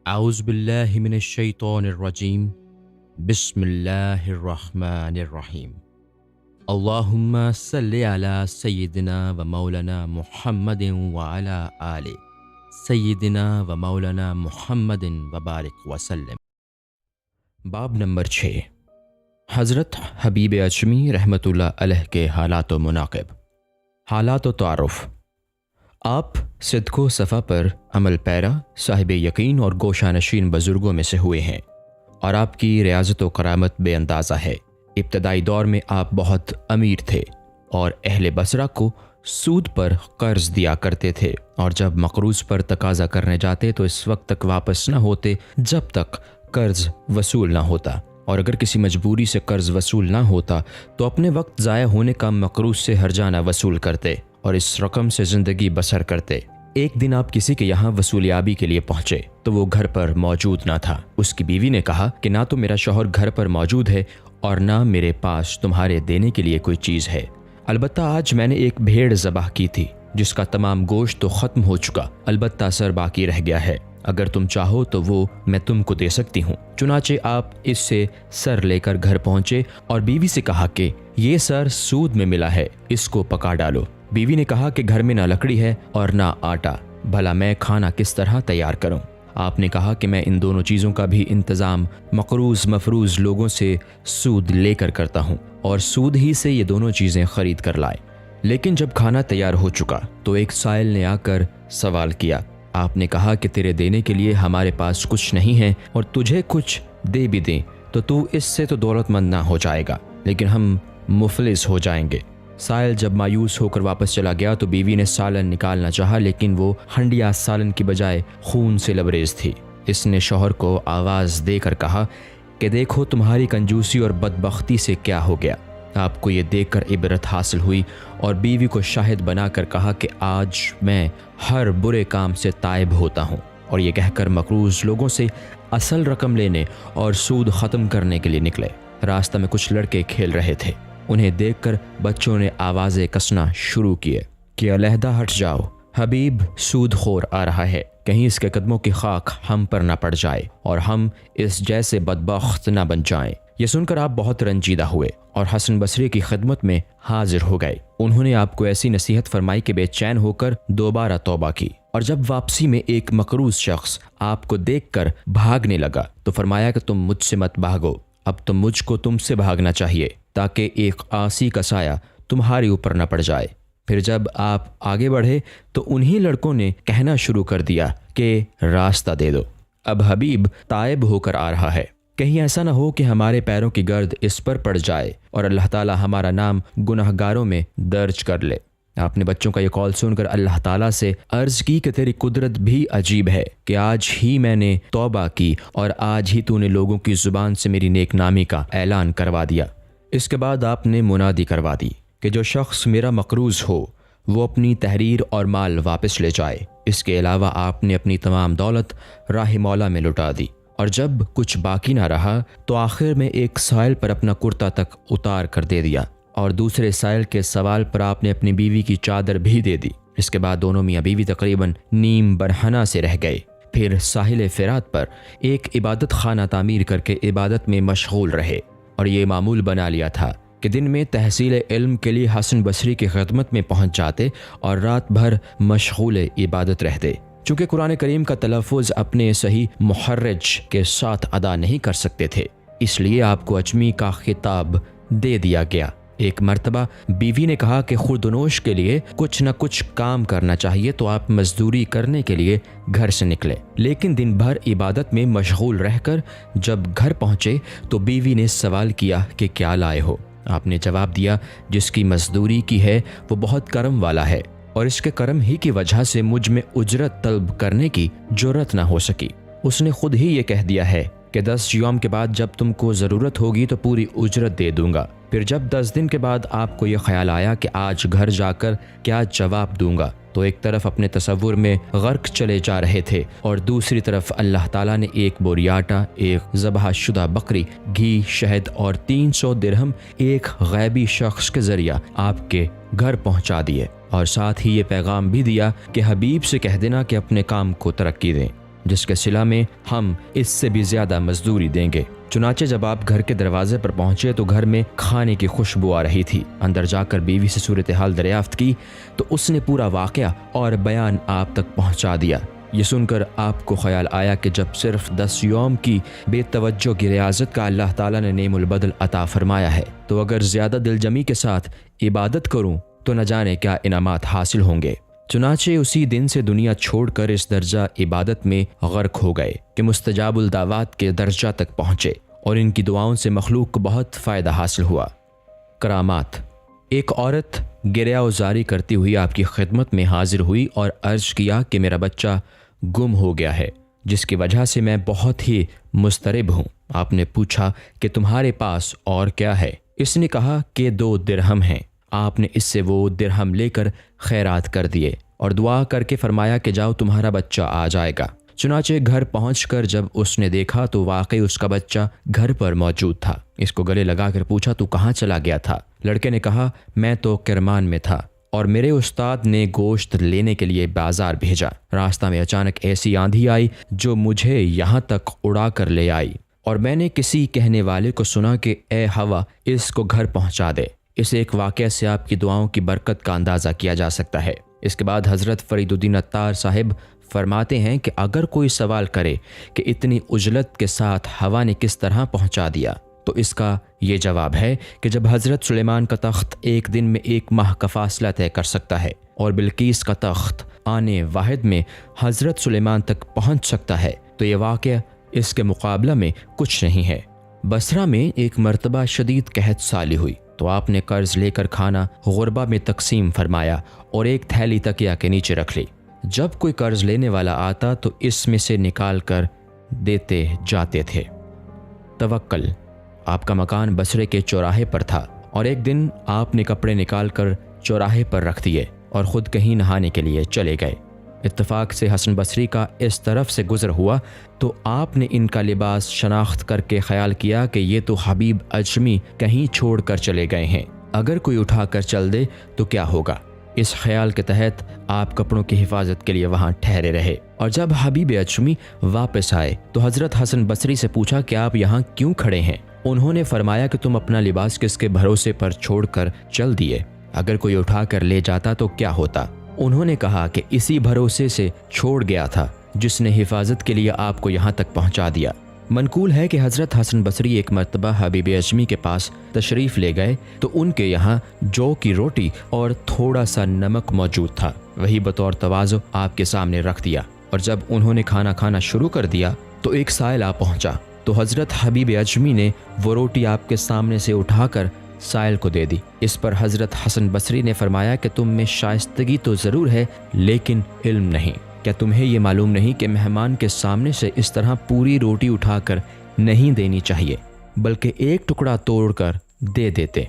اعوذ باللہ من الشیطان الرجیم بسم اللہ الرحمن الرحیم اللہم صلی علی سیدنا و مولانا محمد وعلی آل سیدنا و مولانا محمد وبارک وسلم۔ باب نمبر 6، حضرت حبیب اجمی رحمۃ اللہ علیہ کے حالات و مناقب۔ حالات و تعارف۔ آپ صدق و صفا پر عمل پیرا، صاحب یقین اور گوشہ نشین بزرگوں میں سے ہوئے ہیں، اور آپ کی ریاضت و کرامت بے اندازہ ہے۔ ابتدائی دور میں آپ بہت امیر تھے اور اہل بصرہ کو سود پر قرض دیا کرتے تھے، اور جب مقروض پر تقاضا کرنے جاتے تو اس وقت تک واپس نہ ہوتے جب تک قرض وصول نہ ہوتا، اور اگر کسی مجبوری سے قرض وصول نہ ہوتا تو اپنے وقت ضائع ہونے کا مقروض سے ہرجانہ وصول کرتے اور اس رقم سے زندگی بسر کرتے۔ ایک دن آپ کسی کے یہاں وصولیابی کے لیے پہنچے تو وہ گھر پر موجود نہ تھا۔ اس کی بیوی نے کہا کہ نہ تو میرا شوہر گھر پر موجود ہے اور نہ میرے پاس تمہارے دینے کے لیے کوئی چیز ہے، البتہ آج میں نے ایک بھیڑ ذبح کی تھی جس کا تمام گوشت تو ختم ہو چکا، البتہ سر باقی رہ گیا ہے، اگر تم چاہو تو وہ میں تم کو دے سکتی ہوں۔ چنانچہ آپ اس سے سر لے کر گھر پہنچے اور بیوی سے کہا کہ یہ سر سود میں ملا ہے، اس کو پکا ڈالو۔ بیوی نے کہا کہ گھر میں نہ لکڑی ہے اور نہ آٹا، بھلا میں کھانا کس طرح تیار کروں؟ آپ نے کہا کہ میں ان دونوں چیزوں کا بھی انتظام مقروض مفروض لوگوں سے سود لے کر کرتا ہوں، اور سود ہی سے یہ دونوں چیزیں خرید کر لائے۔ لیکن جب کھانا تیار ہو چکا تو ایک سائل نے آ کر سوال کیا۔ آپ نے کہا کہ تیرے دینے کے لیے ہمارے پاس کچھ نہیں ہے، اور تجھے کچھ دے بھی دیں تو اس سے تو دولت مند نہ ہو جائے گا، لیکن ہم مفلس ہو جائیں گے۔ سائل جب مایوس ہو کر واپس چلا گیا تو بیوی نے سالن نکالنا چاہا، لیکن وہ ہنڈیا سالن کی بجائے خون سے لبریز تھی۔ اس نے شوہر کو آواز دے کر کہا کہ دیکھو تمہاری کنجوسی اور بدبختی سے کیا ہو گیا۔ آپ کو یہ دیکھ کر عبرت حاصل ہوئی اور بیوی کو شاہد بنا کر کہا کہ آج میں ہر برے کام سے تائب ہوتا ہوں، اور یہ کہہ کر مقروض لوگوں سے اصل رقم لینے اور سود ختم کرنے کے لیے نکلے۔ راستہ میں کچھ لڑکے کھیل رہے تھے، انہیں دیکھ کر بچوں نے آوازیں کسنا شروع کیے کہ علیحدہ ہٹ جاؤ، حبیب سود خور آ رہا ہے، کہیں اس کے قدموں کی خاک ہم پر نہ پڑ جائے اور ہم اس جیسے بدبخت نہ بن جائیں۔ یہ سن کر آپ بہت رنجیدہ ہوئے اور حسن بصری کی خدمت میں حاضر ہو گئے۔ انہوں نے آپ کو ایسی نصیحت فرمائی کہ بے چین ہو کر دوبارہ توبہ کی، اور جب واپسی میں ایک مقروض شخص آپ کو دیکھ کر بھاگنے لگا تو فرمایا کہ تم مجھ سے مت بھاگو، اب تو مجھ کو تم سے بھاگنا چاہیے تاکہ ایک عاصی کا سایہ تمہارے اوپر نہ پڑ جائے۔ پھر جب آپ آگے بڑھے تو انہی لڑکوں نے کہنا شروع کر دیا کہ راستہ دے دو، اب حبیب تائب ہو کر آ رہا ہے، کہیں ایسا نہ ہو کہ ہمارے پیروں کی گرد اس پر پڑ جائے اور اللہ تعالی ہمارا نام گناہ گاروں میں درج کر لے۔ آپ نے بچوں کا یہ قول سن کر اللہ تعالیٰ سے عرض کی کہ تیری قدرت بھی عجیب ہے کہ آج ہی میں نے توبہ کی اور آج ہی تو نے لوگوں کی زبان سے میری نیک نامی کا اعلان کروا دیا۔ اس کے بعد آپ نے منادی کروا دی کہ جو شخص میرا مقروض ہو وہ اپنی تحریر اور مال واپس لے جائے۔ اس کے علاوہ آپ نے اپنی تمام دولت راہ مولا میں لٹا دی، اور جب کچھ باقی نہ رہا تو آخر میں ایک سائل پر اپنا کرتا تک اتار کر دے دیا، اور دوسرے سائل کے سوال پر آپ نے اپنی بیوی کی چادر بھی دے دی۔ اس کے بعد دونوں میاں بیوی تقریباً نیم برہنہ سے رہ گئے۔ پھر ساحل فرات پر ایک عبادت خانہ تعمیر کر کے عبادت میں مشغول رہے، اور یہ معمول بنا لیا تھا کہ دن میں تحصیل علم کے لیے حسن بصری کی خدمت میں پہنچ جاتے اور رات بھر مشغول عبادت رہتے۔ چونکہ قرآن کریم کا تلفظ اپنے صحیح محرج کے ساتھ ادا نہیں کر سکتے تھے، اس لیے آپ کو اجمی کا خطاب دے دیا گیا۔ ایک مرتبہ بیوی نے کہا کہ خوردنوش کے لیے کچھ نہ کچھ کام کرنا چاہیے، تو آپ مزدوری کرنے کے لیے گھر سے نکلے، لیکن دن بھر عبادت میں مشغول رہ کر جب گھر پہنچے تو بیوی نے سوال کیا کہ کیا لائے ہو؟ آپ نے جواب دیا جس کی مزدوری کی ہے وہ بہت کرم والا ہے، اور اس کے کرم ہی کی وجہ سے مجھ میں اجرت طلب کرنے کی جرت نہ ہو سکی۔ اس نے خود ہی یہ کہہ دیا ہے کہ 10 یوم کے بعد جب تم کو ضرورت ہوگی تو پوری اجرت دے دوں گا۔ پھر جب 10 دن کے بعد آپ کو یہ خیال آیا کہ آج گھر جا کر کیا جواب دوں گا، تو ایک طرف اپنے تصور میں غرق چلے جا رہے تھے اور دوسری طرف اللہ تعالیٰ نے ایک بوری آٹا، ایک ذبح شدہ بکری، گھی، شہد اور 300 درہم ایک غیبی شخص کے ذریعہ آپ کے گھر پہنچا دیے، اور ساتھ ہی یہ پیغام بھی دیا کہ حبیب سے کہہ دینا کہ اپنے کام کو ترقی دیں۔ جس کے صلہ میں ہم اس سے بھی زیادہ مزدوری دیں گے۔ چنانچہ جب آپ گھر کے دروازے پر پہنچے تو گھر میں کھانے کی خوشبو آ رہی تھی۔ اندر جا کر بیوی سے صورتحال دریافت کی تو اس نے پورا واقعہ اور بیان آپ تک پہنچا دیا۔ یہ سن کر آپ کو خیال آیا کہ جب صرف 10 یوم کی بے توجہ کی ریاضت کا اللہ تعالیٰ نے نعم البدل عطا فرمایا ہے، تو اگر زیادہ دل جمی کے ساتھ عبادت کروں تو نہ جانے کیا انعامات حاصل ہوں گے۔ چنانچہ اسی دن سے دنیا چھوڑ کر اس درجہ عبادت میں غرق ہو گئے کہ مستجاب الدعوات کے درجہ تک پہنچے، اور ان کی دعاؤں سے مخلوق کو بہت فائدہ حاصل ہوا۔ کرامات۔ ایک عورت گریہ وزاری کرتی ہوئی آپ کی خدمت میں حاضر ہوئی اور عرض کیا کہ میرا بچہ گم ہو گیا ہے، جس کی وجہ سے میں بہت ہی مضطرب ہوں۔ آپ نے پوچھا کہ تمہارے پاس اور کیا ہے؟ اس نے کہا کہ 2 درہم ہیں۔ آپ نے اس سے وہ درہم لے کر خیرات کر دیے اور دعا کر کے فرمایا کہ جاؤ تمہارا بچہ آ جائے گا۔ چنانچہ گھر پہنچ کر جب اس نے دیکھا تو واقعی اس کا بچہ گھر پر موجود تھا۔ اس کو گلے لگا کر پوچھا تو کہاں چلا گیا تھا؟ لڑکے نے کہا میں تو کرمان میں تھا اور میرے استاد نے گوشت لینے کے لیے بازار بھیجا۔ راستہ میں اچانک ایسی آندھی آئی جو مجھے یہاں تک اڑا کر لے آئی، اور میں نے کسی کہنے والے کو سنا کہ اے ہوا اس کو گھر پہنچا دے۔ اس ایک واقعہ سے آپ کی دعاؤں کی برکت کا اندازہ کیا جا سکتا ہے۔ اس کے بعد حضرت فرید الدین عطار صاحب فرماتے ہیں کہ اگر کوئی سوال کرے کہ اتنی عجلت کے ساتھ ہوا نے کس طرح پہنچا دیا، تو اس کا یہ جواب ہے کہ جب حضرت سلیمان کا تخت ایک دن میں 1 ماہ کا فاصلہ طے کر سکتا ہے اور بلقیس کا تخت آنے واحد میں حضرت سلیمان تک پہنچ سکتا ہے، تو یہ واقعہ اس کے مقابلہ میں کچھ نہیں ہے۔ بصرہ میں ایک مرتبہ شدید قحط سالی ہوئی تو آپ نے قرض لے کر کھانا غربا میں تقسیم فرمایا اور ایک تھیلی تکیہ کے نیچے رکھ لی۔ جب کوئی قرض لینے والا آتا تو اس میں سے نکال کر دیتے جاتے تھے۔ توکل۔ آپ کا مکان بصرے کے چوراہے پر تھا اور ایک دن آپ نے کپڑے نکال کر چوراہے پر رکھ دیے اور خود کہیں نہانے کے لیے چلے گئے۔ اتفاق سے حسن بصری کا اس طرف سے گزر ہوا تو آپ نے ان کا لباس شناخت کر کے خیال کیا کہ یہ تو حبیب اجمی کہیں چھوڑ کر چلے گئے ہیں، اگر کوئی اٹھا کر چل دے تو کیا ہوگا۔ اس خیال کے تحت آپ کپڑوں کی حفاظت کے لیے وہاں ٹھہرے رہے، اور جب حبیب اجمی واپس آئے تو حضرت حسن بصری سے پوچھا کہ آپ یہاں کیوں کھڑے ہیں؟ انہوں نے فرمایا کہ تم اپنا لباس کس کے بھروسے پر چھوڑ کر چل دیے، اگر کوئی اٹھا کر لے جاتا تو کیا ہوتا؟ انہوں نے کہا کہ اسی بھروسے سے چھوڑ گیا تھا جس نے حفاظت کے لیے آپ کو یہاں تک پہنچا دیا۔ منقول ہے کہ حضرت حسن بصری ایک مرتبہ حبیب اجمی کے پاس تشریف لے گئے تو ان کے یہاں جو کی روٹی اور تھوڑا سا نمک موجود تھا، وہی بطور تواضع آپ کے سامنے رکھ دیا، اور جب انہوں نے کھانا کھانا شروع کر دیا تو ایک سائل آ پہنچا تو حضرت حبیب اجمی نے وہ روٹی آپ کے سامنے سے اٹھا کر سائل کو دے دی۔ اس پر حضرت حسن بصری نے فرمایا کہ تم میں شائستگی تو ضرور ہے لیکن علم نہیں۔ کیا تمہیں یہ معلوم نہیں کہ مہمان کے سامنے سے اس طرح پوری روٹی اٹھا کر نہیں دینی چاہیے، بلکہ ایک ٹکڑا توڑ کر دے دیتے؟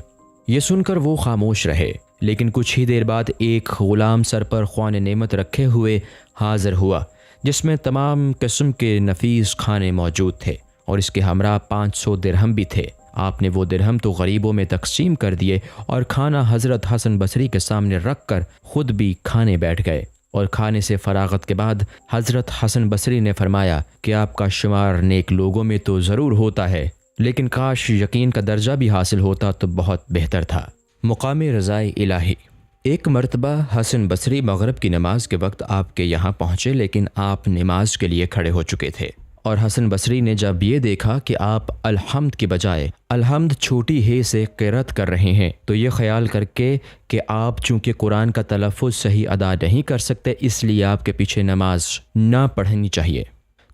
یہ سن کر وہ خاموش رہے، لیکن کچھ ہی دیر بعد ایک غلام سر پر خوان نعمت رکھے ہوئے حاضر ہوا، جس میں تمام قسم کے نفیس کھانے موجود تھے اور اس کے ہمراہ 500 درہم بھی تھے۔ آپ نے وہ درہم تو غریبوں میں تقسیم کر دیے اور کھانا حضرت حسن بصری کے سامنے رکھ کر خود بھی کھانے بیٹھ گئے، اور کھانے سے فراغت کے بعد حضرت حسن بصری نے فرمایا کہ آپ کا شمار نیک لوگوں میں تو ضرور ہوتا ہے، لیکن کاش یقین کا درجہ بھی حاصل ہوتا تو بہت بہتر تھا۔ مقام رضائے الہی۔ ایک مرتبہ حسن بصری مغرب کی نماز کے وقت آپ کے یہاں پہنچے، لیکن آپ نماز کے لیے کھڑے ہو چکے تھے، اور حسن بصری نے جب یہ دیکھا کہ آپ الحمد کی بجائے الحمد چھوٹی ہے سے قرات کر رہے ہیں تو یہ خیال کر کے کہ آپ چونکہ قرآن کا تلفظ صحیح ادا نہیں کر سکتے، اس لیے آپ کے پیچھے نماز نہ پڑھنی چاہیے۔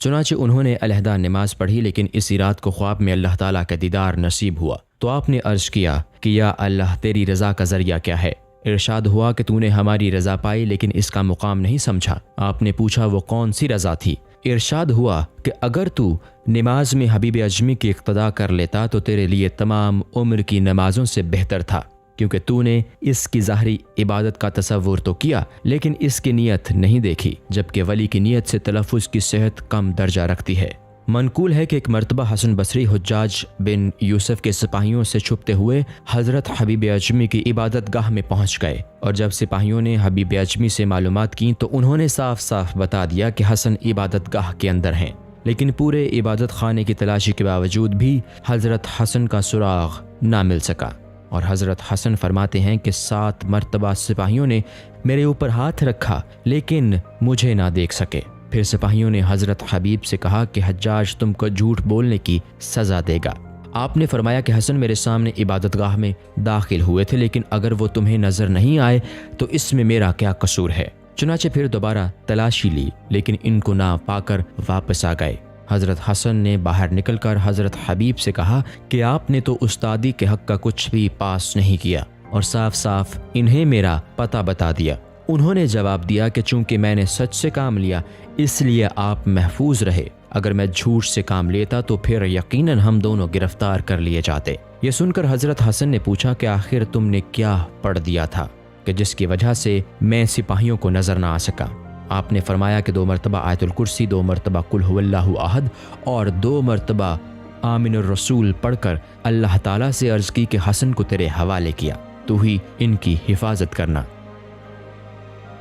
چنانچہ انہوں نے علیحدہ نماز پڑھی، لیکن اسی رات کو خواب میں اللہ تعالیٰ کا دیدار نصیب ہوا تو آپ نے عرض کیا کہ یا اللہ تیری رضا کا ذریعہ کیا ہے؟ ارشاد ہوا کہ تو نے ہماری رضا پائی لیکن اس کا مقام نہیں سمجھا۔ آپ نے پوچھا وہ کون سی رضا تھی؟ ارشاد ہوا کہ اگر تو نماز میں حبیب اجمی کی اقتدا کر لیتا تو تیرے لیے تمام عمر کی نمازوں سے بہتر تھا، کیونکہ تو نے اس کی ظاہری عبادت کا تصور تو کیا لیکن اس کی نیت نہیں دیکھی، جبکہ ولی کی نیت سے تلفظ کی صحت کم درجہ رکھتی ہے۔ منقول ہے کہ ایک مرتبہ حسن بصری حجاج بن یوسف کے سپاہیوں سے چھپتے ہوئے حضرت حبیب اجمی کی عبادت گاہ میں پہنچ گئے، اور جب سپاہیوں نے حبیب اجمی سے معلومات کی تو انہوں نے صاف صاف بتا دیا کہ حسن عبادت گاہ کے اندر ہیں، لیکن پورے عبادت خانے کی تلاشی کے باوجود بھی حضرت حسن کا سراغ نہ مل سکا۔ اور حضرت حسن فرماتے ہیں کہ 7 مرتبہ سپاہیوں نے میرے اوپر ہاتھ رکھا لیکن مجھے نہ دیکھ سکے۔ پھر سپاہیوں نے حضرت حبیب سے کہا کہ حجاج تم کو جھوٹ بولنے کی سزا دے گا۔ آپ نے فرمایا کہ حسن میرے سامنے عبادت گاہ میں داخل ہوئے تھے، لیکن اگر وہ تمہیں نظر نہیں آئے تو اس میں میرا کیا قصور ہے؟ چنانچہ پھر دوبارہ تلاشی لی لیکن ان کو نہ پا کر واپس آ گئے۔ حضرت حسن نے باہر نکل کر حضرت حبیب سے کہا کہ آپ نے تو استادی کے حق کا کچھ بھی پاس نہیں کیا اور صاف صاف انہیں میرا پتہ بتا دیا۔ انہوں نے جواب دیا کہ چونکہ میں نے سچ سے کام لیا اس لیے آپ محفوظ رہے، اگر میں جھوٹ سے کام لیتا تو پھر یقیناً ہم دونوں گرفتار کر لیے جاتے۔ یہ سن کر حضرت حسن نے پوچھا کہ آخر تم نے کیا پڑھ دیا تھا کہ جس کی وجہ سے میں سپاہیوں کو نظر نہ آ سکا؟ آپ نے فرمایا کہ 2 مرتبہ آیت الکرسی، 2 مرتبہ قل هو اللہ احد اور 2 مرتبہ آمن الرسول پڑھ کر اللہ تعالیٰ سے عرض کی کہ حسن کو تیرے حوالے کیا، تو ہی ان کی حفاظت کرنا۔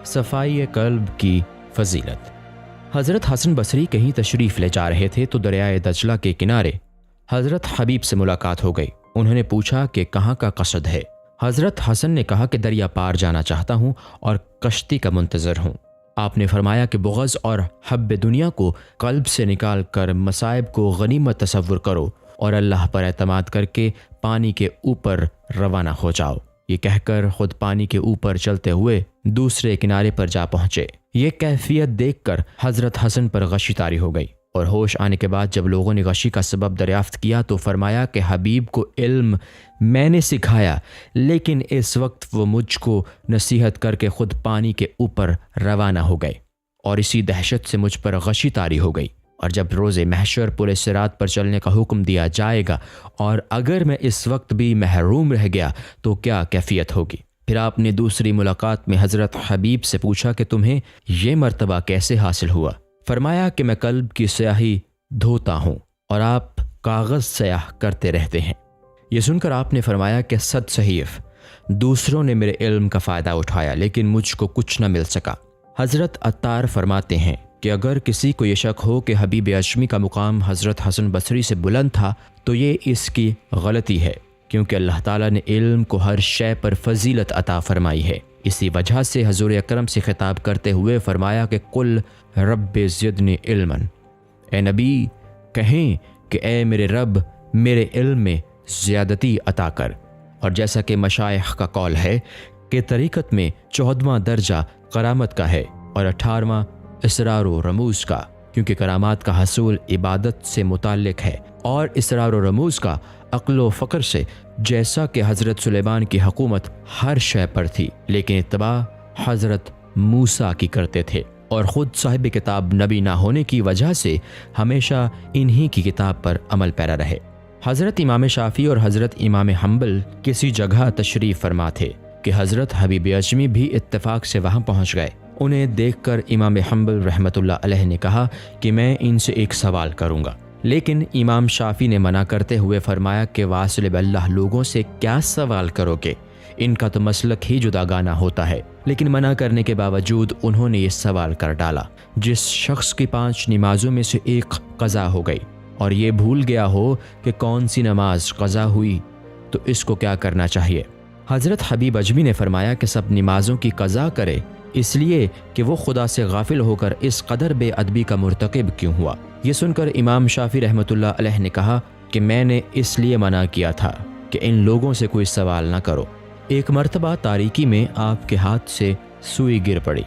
صفائی قلب کی فضیلت۔ حضرت حسن بصری کہیں تشریف لے جا رہے تھے تو دریائے دجلہ کے کنارے حضرت حبیب سے ملاقات ہو گئی۔ انہوں نے پوچھا کہ کہاں کا قصد ہے؟ حضرت حسن نے کہا کہ دریا پار جانا چاہتا ہوں اور کشتی کا منتظر ہوں۔ آپ نے فرمایا کہ بغض اور حب دنیا کو قلب سے نکال کر مصائب کو غنیمت تصور کرو اور اللہ پر اعتماد کر کے پانی کے اوپر روانہ ہو جاؤ۔ یہ کہہ کر خود پانی کے اوپر چلتے ہوئے دوسرے کنارے پر جا پہنچے۔ یہ کیفیت دیکھ کر حضرت حسن پر غشی طاری ہو گئی، اور ہوش آنے کے بعد جب لوگوں نے غشی کا سبب دریافت کیا تو فرمایا کہ حبیب کو علم میں نے سکھایا، لیکن اس وقت وہ مجھ کو نصیحت کر کے خود پانی کے اوپر روانہ ہو گئے، اور اسی دہشت سے مجھ پر غشی طاری ہو گئی۔ اور جب روز محشر پورے صراط پر چلنے کا حکم دیا جائے گا اور اگر میں اس وقت بھی محروم رہ گیا تو کیا کیفیت ہوگی؟ پھر آپ نے دوسری ملاقات میں حضرت حبیب سے پوچھا کہ تمہیں یہ مرتبہ کیسے حاصل ہوا؟ فرمایا کہ میں قلب کی سیاہی دھوتا ہوں اور آپ کاغذ سیاہ کرتے رہتے ہیں۔ یہ سن کر آپ نے فرمایا کہ صد صحیف دوسروں نے میرے علم کا فائدہ اٹھایا لیکن مجھ کو کچھ نہ مل سکا۔ حضرت عطار فرماتے ہیں کہ اگر کسی کو یہ شک ہو کہ حبیب اجمی کا مقام حضرت حسن بصری سے بلند تھا تو یہ اس کی غلطی ہے، کیونکہ اللہ تعالیٰ نے علم کو ہر شے پر فضیلت عطا فرمائی ہے۔ اسی وجہ سے حضور اکرم سے خطاب کرتے ہوئے فرمایا کہ قل رب زدنی علما، اے نبی کہیں کہ اے میرے رب میرے علم میں زیادتی عطا کر۔ اور جیسا کہ مشائخ کا قول ہے کہ طریقت میں 14واں درجہ کرامت کا ہے اور 18واں اسرار و رموز کا، کیونکہ کرامات کا حصول عبادت سے متعلق ہے اور اسرار و رموز کا عقل و فکر سے، جیسا کہ حضرت سلیمان کی حکومت ہر شے پر تھی لیکن اتباع حضرت موسیٰ کی کرتے تھے، اور خود صاحب کتاب نبی نہ ہونے کی وجہ سے ہمیشہ انہی کی کتاب پر عمل پیرا رہے۔ حضرت امام شافعی اور حضرت امام حنبل کسی جگہ تشریف فرما تھے کہ حضرت حبیب اجمی بھی اتفاق سے وہاں پہنچ گئے۔ انہیں دیکھ کر امام حنبل رحمۃ اللہ علیہ نے کہا کہ میں ان سے ایک سوال کروں گا، لیکن امام شافعی نے منع کرتے ہوئے فرمایا کہ واصل باللہ لوگوں سے کیا سوال کرو گے، ان کا تو مسلک ہی جدا گانا ہوتا ہے۔ لیکن منع کرنے کے باوجود انہوں نے یہ سوال کر ڈالا، جس شخص کی 5 نمازوں میں سے ایک قضا ہو گئی اور یہ بھول گیا ہو کہ کون سی نماز قضا ہوئی تو اس کو کیا کرنا چاہیے؟ حضرت حبیب اجمی نے فرمایا کہ سب نمازوں کی قضا کرے، اس لیے کہ وہ خدا سے غافل ہو کر اس قدر بے ادبی کا مرتکب کیوں ہوا۔ یہ سن کر امام شافعی رحمۃ اللہ علیہ نے کہا کہ میں نے اس لیے منع کیا تھا کہ ان لوگوں سے کوئی سوال نہ کرو۔ ایک مرتبہ تاریکی میں آپ کے ہاتھ سے سوئی گر پڑی،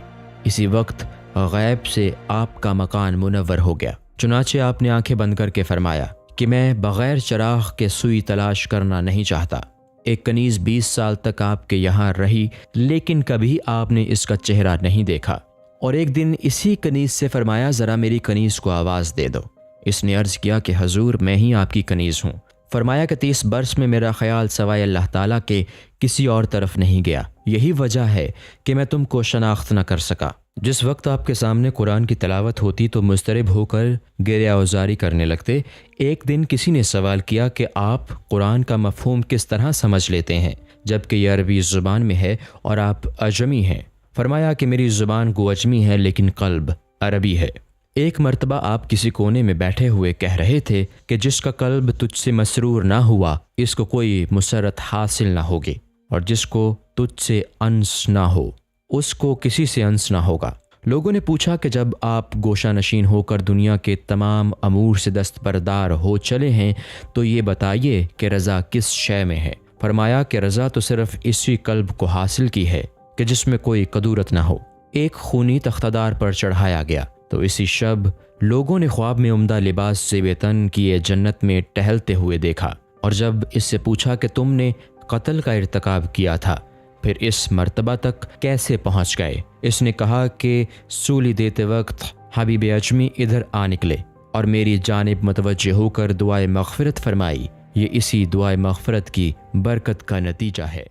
اسی وقت غیب سے آپ کا مکان منور ہو گیا، چنانچہ آپ نے آنکھیں بند کر کے فرمایا کہ میں بغیر چراغ کے سوئی تلاش کرنا نہیں چاہتا۔ ایک کنیز 20 سال تک آپ کے یہاں رہی لیکن کبھی آپ نے اس کا چہرہ نہیں دیکھا، اور ایک دن اسی کنیز سے فرمایا ذرا میری کنیز کو آواز دے دو۔ اس نے عرض کیا کہ حضور میں ہی آپ کی کنیز ہوں، فرمایا کہ 30 برس میں میرا خیال سوائے اللہ تعالیٰ کے کسی اور طرف نہیں گیا، یہی وجہ ہے کہ میں تم کو شناخت نہ کر سکا۔ جس وقت آپ کے سامنے قرآن کی تلاوت ہوتی تو مضطرب ہو کر گریہ وزاری کرنے لگتے۔ ایک دن کسی نے سوال کیا کہ آپ قرآن کا مفہوم کس طرح سمجھ لیتے ہیں جبکہ یہ عربی زبان میں ہے اور آپ اجمی ہیں؟ فرمایا کہ میری زبان گو اجمی ہے لیکن قلب عربی ہے۔ ایک مرتبہ آپ کسی کونے میں بیٹھے ہوئے کہہ رہے تھے کہ جس کا قلب تجھ سے مسرور نہ ہوا اس کو کوئی مسرت حاصل نہ ہوگی، اور جس کو تجھ سے انس نہ ہو اس کو کسی سے انس نہ ہوگا۔ لوگوں نے پوچھا کہ جب آپ گوشہ نشین ہو کر دنیا کے تمام امور سے دستبردار ہو چلے ہیں تو یہ بتائیے کہ رضا کس شے میں ہے؟ فرمایا کہ رضا تو صرف اسی قلب کو حاصل کی ہے کہ جس میں کوئی کدورت نہ ہو۔ ایک خونی تختہ پر چڑھایا گیا تو اسی شب لوگوں نے خواب میں عمدہ لباس سے ویتن کیے جنت میں ٹہلتے ہوئے دیکھا، اور جب اس سے پوچھا کہ تم نے قتل کا ارتکاب کیا تھا پھر اس مرتبہ تک کیسے پہنچ گئے؟ اس نے کہا کہ سولی دیتے وقت حبیب اجمی ادھر آ نکلے اور میری جانب متوجہ ہو کر دعائے مغفرت فرمائی۔ یہ اسی دعائے مغفرت کی برکت کا نتیجہ ہے۔